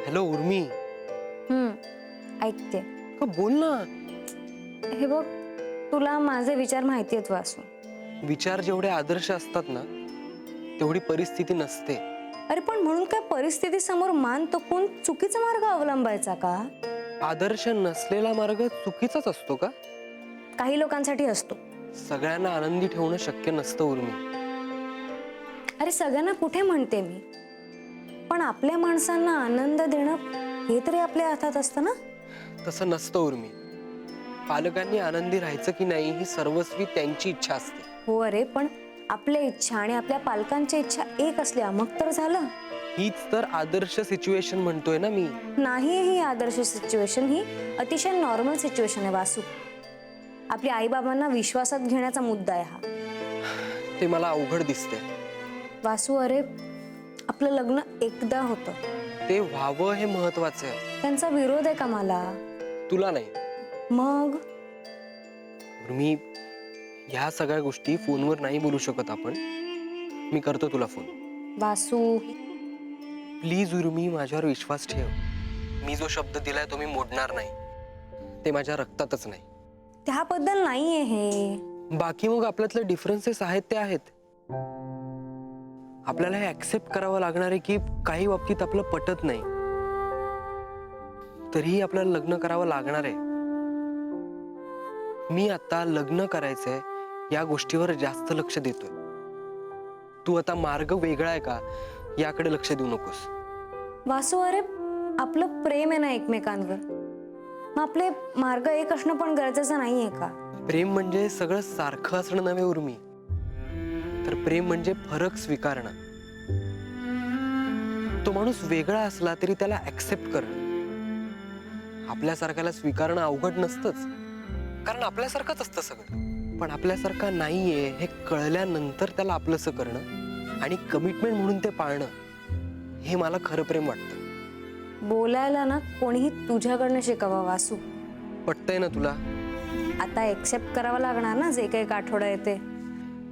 Hello उर्मी. ऐकते. का बोल ना. हे बघ, तुला माझे विचार माहिती आहेत वासू. विचार जेवढे आदर्श असतात ना तेवढी परिस्थिती नसते. अरे पण म्हणून काय परिस्थिती समोर मान टोकून चुकीचा मार्ग अवलंबायचा का? आदर्श नसलेला मार्ग चुकीचाच असतो का? काही लोकांसाठी असतो. सगळ्यांना आनंदी ठेवणं शक्य नसतं उर्मी. अरे सगळ्यांना कुठे म्हणते मी, पण आपल्या माणसांना आनंद देणं हे तरी आपल्या हातात असतं ना. तसं नसतं उर्मी. पालकांनी आनंदी राहायचं की नाही ही सर्वस्वी त्यांची इच्छा असते. हो अरे, पण आपल्या इच्छा आणि आपल्या पालकांच्या इच्छा एक असल्या मग तर झालं. हीच तर आदर्श सिच्युएशन म्हणतोय ना मी. नाही, ही आदर्श सिच्युएशन, ही अतिशय नॉर्मल सिच्युएशन आहे वासू. आपल्या आईबाबांना विश्वासात घेण्याचा मुद्दा आहे हा. ते मला अवघड दिसतंय. वासू अरे, आपलं लग्न एकदा होतं. ते व्हावं हे महत्वाचं आहे. त्यांचा विरोध आहे का मला? तुला नाही. मग उर्मी, ह्या सगळ्या गोष्टी फोनवर नाही बोलू शकत आपण. मी करतो तुला फोन. वासू प्लीज उर्मी, माझ्यावर विश्वास ठेव. मी जो शब्द दिलाय तो मी मोडणार नाही. ते माझ्या रक्तातच नाही. त्याबद्दल नाहीये हे. बाकी मग आपल्यातले डिफरन्सेस आहेत ते आहेत. आपल्याला हे ऍक्सेप्ट करावं लागणार आहे की काही बाबतीत आपलं पटत नाही, तरीही आपल्याला लग्न करावं लागणार आहे. मी आता लग्न करायचंय या गोष्टीवर जास्त लक्ष देतोय. तू आता मार्ग वेगळा आहे का याकडे लक्ष देऊ नकोस. वासू अरे, आपलं प्रेम आहे ना एकमेकांवर, मग आपले मार्ग एक असणं पण गरजेचं नाहीये का? प्रेम म्हणजे सगळं सारखं असणं नव्हे उर्मी, तर प्रेम म्हणजे फरक स्वीकारणं. तो माणूस वेगळा असला तरी त्याला ऍक्सेप्ट करणं. आपल्यासारख्याला स्वीकारणं अवघड नसतंच, कारण आपल्यासारखंच असतं सगळं. पण आपल्यासारखा नाहीये हे कळल्यानंतर त्याला आपलंसं करणं आणि कमिटमेंट म्हणून ते पाळणं, हे मला खरं प्रेम वाटतं. बोलायला ना कोणीही तुझ्याकडनं शिकावं वासू. पटतंय ना तुला? आता एक्सेप्ट करावं लागणार ना जे काही आठवडा येते.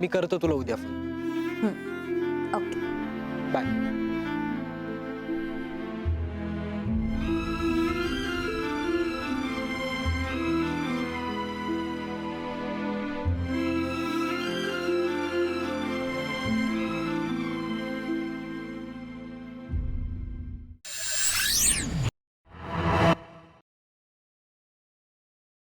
मी करतो तुला उद्या फोन. Okay, bye.